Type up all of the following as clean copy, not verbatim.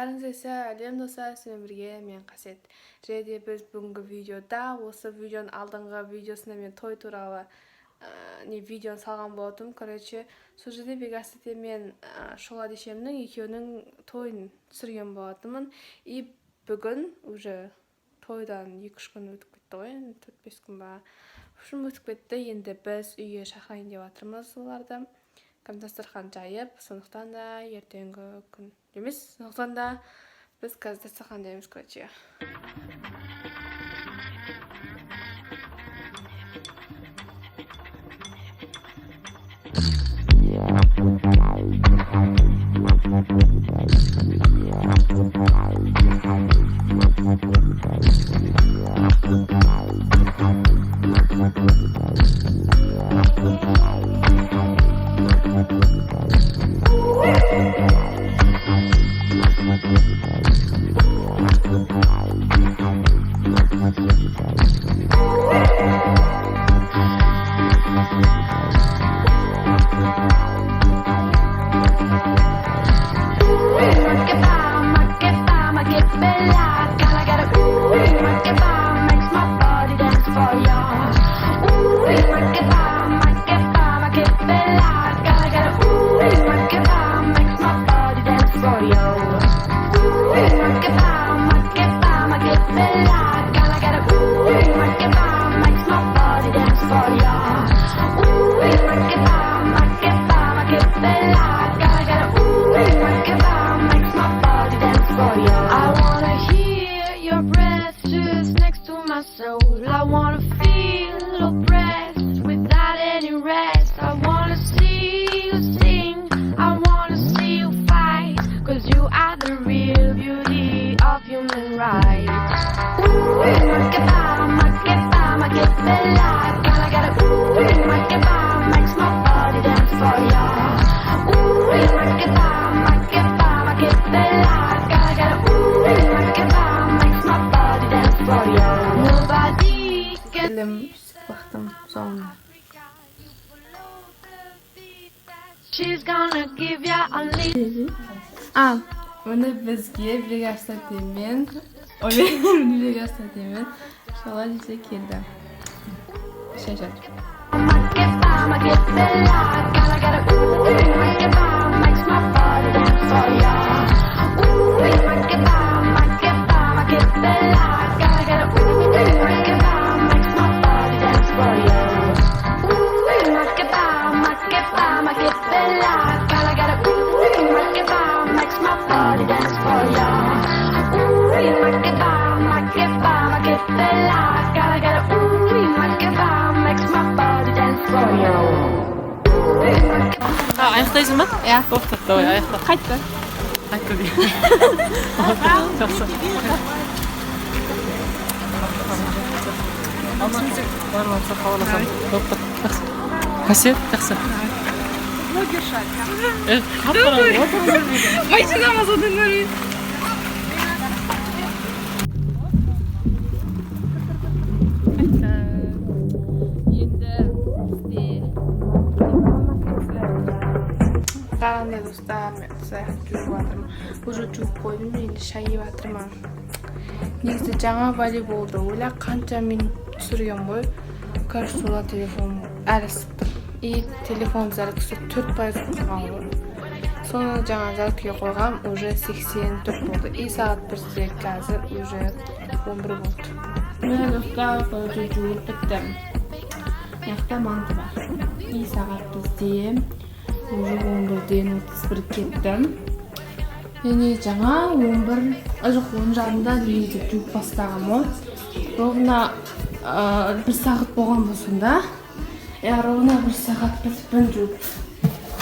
Арынсайса әлем достар, сізбен бірге мен Қасет. Және біз бүгінгі видеода, осы видеоның алдыңғы видеосында мен той туралы видеоны салған болдым. Короче, сол жерде Бекасете мен Шолат ешемнің екеуінің тойын түсірген болатынмын. И бүгін уже тойдан 2-3 күн өтіп кетті ғой, 4-5 күн ба. Үшін өтіп кетті, енді біз үйге шақырайын деп жатырмыз оларды. Дастархан жайып, сондықтан да ертеңгі күн емес, сондықтан да біз қазір дастархан жаймыз, короче. Bunu bizge Brekastet'in Şolat ise keldi. Şaşat. Аяқтайсың ба? Иә. Тоқтат, давай, аяқта. Қайтты. Қайтты дейін. Жақсы. Барматса хабарласам. Тоқтат. Жақсы. Қасет, жақсы. Блогерша. Қапырам. Машинамыз одан көрейін. Қараңдар достар, мен саяхат жүріп жатырмын. Уже жуып қойдым, енді шай жеп жатырмын. Негізі жаңа волейболды ойла қанша мен түсірген ғой. Короче, сола телефон әлі ысып тұр. И телефон зарядкасы 4% қалған ғой. Соны жаңа зарядкаға қойғам, уже 84 болды. И сағат бірде қазір уже 11 болды. Мен достар, уже жуып біттім. Яқта манты бар. И сағат бізде уже 11-ден 31 кеттім. Және жаңа 11, жоқ 10 жарымда дейін жуып бастағам ғой. Ровна 1 сағат болған болсында. Ровна 1 сағат бітіппін жуып.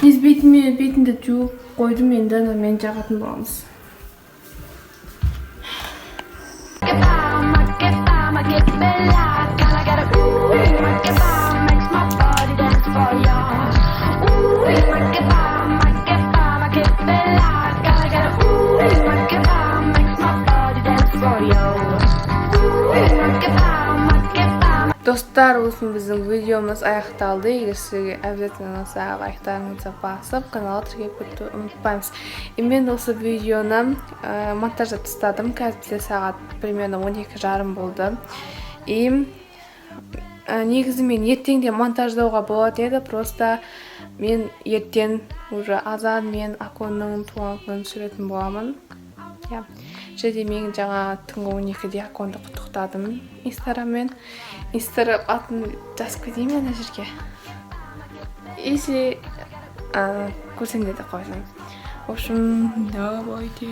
Біз бетінде жуып қойдым, енді мен жағатын боламыз. Dostlar, olsun bizim videomuz аяқталды. Егер сізге обязательно ұнаса, лайктарыңызды басып, каналға тіркеліп кетуді ұмытпаймыз. Мен осы видеоны монтажда тастадым. Қазір бізде сағат примерно 12:30 болды. Негізі мен ертеңде монтаждауға болады еді, просто мен ертең уже Азан мен Аконның туған күнін түсіретін боламын. Және мен жаңа түнгі 12-де Аконды құттықтадым Инстаграммен. Инстаграм атын жазып кетейін ана жерге. Если көрсем де қойсам. В общем, давайте.